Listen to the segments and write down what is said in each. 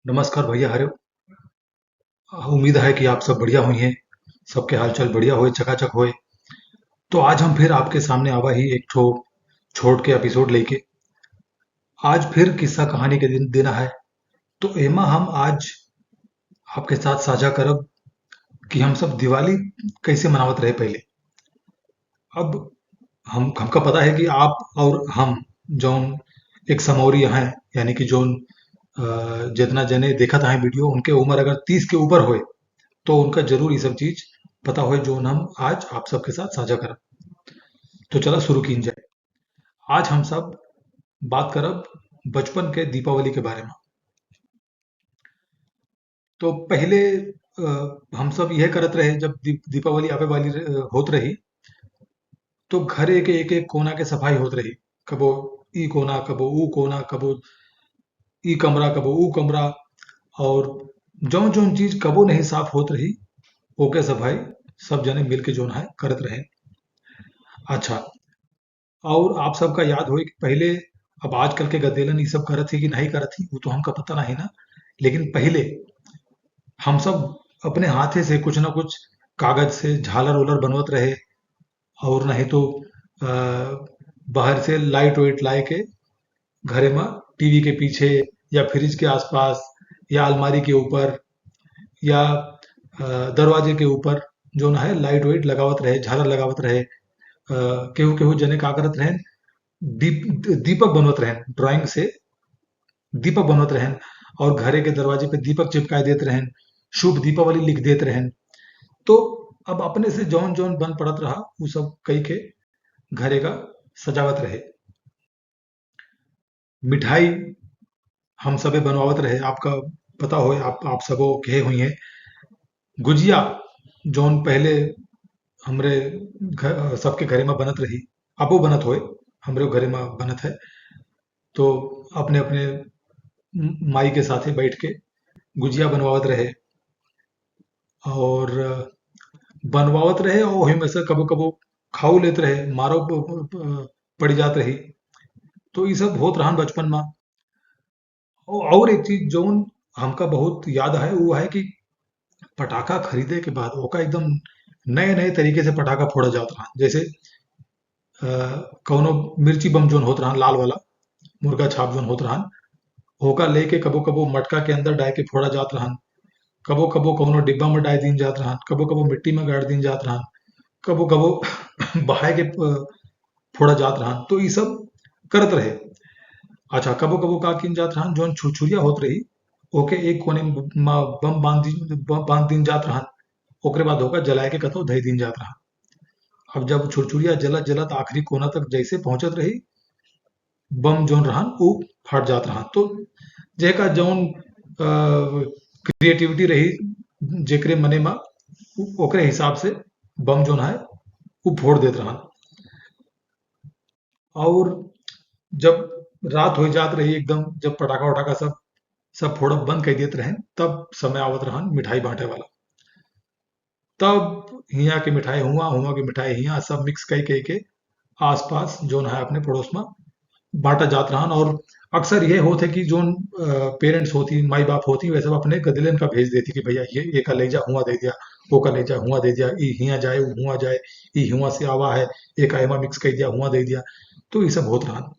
नमस्कार भैया हरे। उम्मीद है कि आप सब बढ़िया हुई हैं। सबके हालचाल बढ़िया होए, चकाचक होए। तो आज हम फिर आपके सामने आवा ही एक ठो छोट के एपिसोड लेके। आज फिर किस्सा कहानी के दिन देना है। तो एमा हम आज आपके साथ साझा करब कि हम सब दिवाली कैसे मनावत रहे पहले। अब हम हमका पता है कि आप और हम जौन एक समौरी हैं, यानी कि जौन जितना जने देखत हैं वीडियो, उनके उम्र अगर 30 के ऊपर होए तो उनका जरूर ये सब चीज पता होए जो हम आज आप सबके साथ साझा करब। तो चला शुरू की जाए। आज हम सब बात करब बचपन के दीपावली के बारे में। तो पहले हम सब यह करत रहे, जब दीपावली आवे वाली होत रही तो घरे के एक एक कोना के सफाई होत रही। कबो ई कोना, कबो ऊ कोना, कबो ई कमरा, कबो ऊ कमरा। और जौन जौन चीज कबो नहीं साफ होत रही, ओके सफाई सब जने मिल के जोन है करत रहे। अच्छा, और आप सबका याद होई कि पहले, अब आजकल के गधेलन ये सब करत ही कि नहीं करत ही, वो तो हमका पता नहीं ना। लेकिन पहले हम सब अपने हाथे से कुछ ना कुछ कागज से झालर उलर बनवत रहे। और नहीं तो बाहर से लाइट वाइट लाए के घरे में टीवी के पीछे या फ्रिज के आसपास या अलमारी के ऊपर या दरवाजे के ऊपर जो ना है लाइट वाइट लगावत रहे, झालर लगावत रहे। केहू केहू जने का करत रहे, दीप दीपक बनवत रहें ड्राइंग से, दीपक बनवत रहें। और घरे के दरवाजे पे दीपक चिपकाए देते रहें, शुभ दीपावली लिख देते रहें। तो अब अपने से जौन जौन बन पड़त रहा वो सब कई के घरे का सजावत रहे। मिठाई हम सबे बनवावत रहे। आपका पता हो, आप सबो कहे हुई हैं गुजिया, जौन पहले हमरे सबके घरे में बनत रही, अबो बनत होए, हमरे घरे में बनत है। तो अपने अपने माई के साथे बैठ के गुजिया बनवावत रहे। और बनवावत रहे और वही में से कबो कबो खाऊ लेत रहे, मारो पड़ जात रही। तो ये सब होत रहन बचपन में। और एक चीज जौन हमका बहुत याद है वो है कि पटाखा खरीदे के बाद ओका एकदम नए नए तरीके से पटाखा फोड़ा जात रहा। जैसे कौनो मिर्ची बम जोन होत रहा लाल वाला, मुर्गा छाप जोन होत रहा, ओका लेके कबो कबो मटका के अंदर डाल के फोड़ा जात रहा। कबो कबो कौनो डिब्बा में डाल दीन जात रहा, कबो कबो मिट्टी में गाड़ दीन जात रहा, कबो कबो बहाए के फोड़ा जात रहा। तो ये सब करत रहे। अच्छा, कबो कबो का किन जात रहा, जोन छुरछुरिया होत रही ओके एक कोने में बम बांध दीन जात रहा। ओकरे बाद होकर जलाए के कतो धई दीन जात रहा। अब जब छुरछुरिया जलत जलत आखिरी कोना तक जैसे पहुंचत रही, बम जोन रहा वो फट जात रहा। तो जेका जौन क्रिएटिविटी रही जेकरे मने में, ओकरे हिसाब से बम जोन है वो फोड़ देत रहा। और जब रात हो जात रही एकदम, जब पटाखा वटाखा सब सब फोड़ब बंद कर देते रहे, तब समय आवत रहा मिठाई बांटे वाला। तब हिया के मिठाई हुआ, हुआ के मिठाई हिया, सब मिक्स कई कई के आसपास जोन है अपने पड़ोस में बांटा जात रहा। और अक्सर ये होते कि जोन पेरेंट्स होती, माई बाप होती, वैसे वो अपने गदलन का भेज देती कि भैया ये का ले जा हुआ दे दिया, वो का ले जा हुआ दे दिया, ई हिया जाए वो हुआ जाए, ई हुआ से आवा है, एक आयमा मिक्स कर दिया हुआ दे दिया। तो ये सब होत रहा।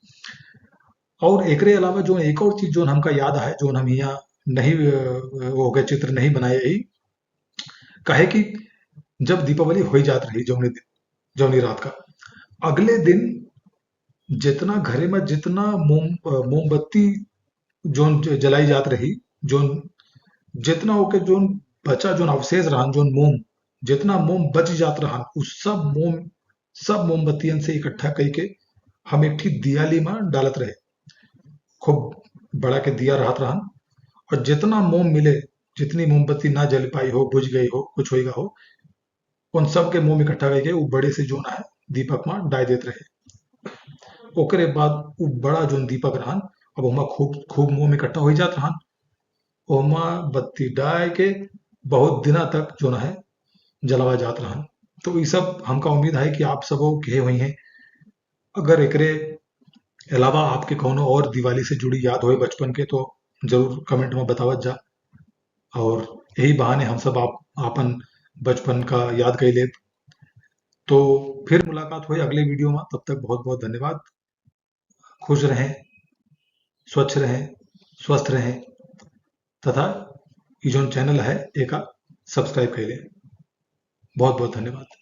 और एकरे अलावा जो एक और चीज जो हमका याद है, जो हम यहाँ नहीं वो हो गए चित्र नहीं बनाए ही, काहे कि जब दीपावली हो जात रही जौनी दिन, जौनी रात का अगले दिन जितना घरे में जितना मोमबत्ती जोन जलाई जात रही, जोन जितना ओके जोन बचा, जोन अवशेष रहा, जोन मोम जितना मोम बच जात रहा, उस सब मोमबत्तियन से इकट्ठा करके हम एक ठी दियाली में डालत रहे। खूब बड़ा के दिया रहत रहा। और जितना मोम मिले, जितनी मोमबत्ती ना जल पाई हो, बुझ गई हो, कुछ होएगा हो, उन सब के मोम इकट्ठा करके वो बड़े से जोन है दीपक में डाल देते रहे। ओकरे बाद वो बड़ा जोन दीपक रहन, अब ओमा खूब खूब मोम इकट्ठा हो जात रहन। ओमा बत्ती डाल के बहुत दिना तक जोन है जलावा जात रहन। तो ये सब हमका उम्मीद है कि आप सबो कहे हुई हैं। अगर एकरे अलावा आपके कौनो और दिवाली से जुड़ी याद होए बचपन के, तो जरूर कमेंट में बतावत जा। और यही बहाने हम सब आप आपन बचपन का याद कैले। तो फिर मुलाकात हुई अगले वीडियो में, तब तक बहुत बहुत धन्यवाद। खुश रहें, स्वच्छ रहें, स्वस्थ रहें, तथा ये जो चैनल है एका सब्सक्राइब कैले। बहुत बहुत धन्यवाद।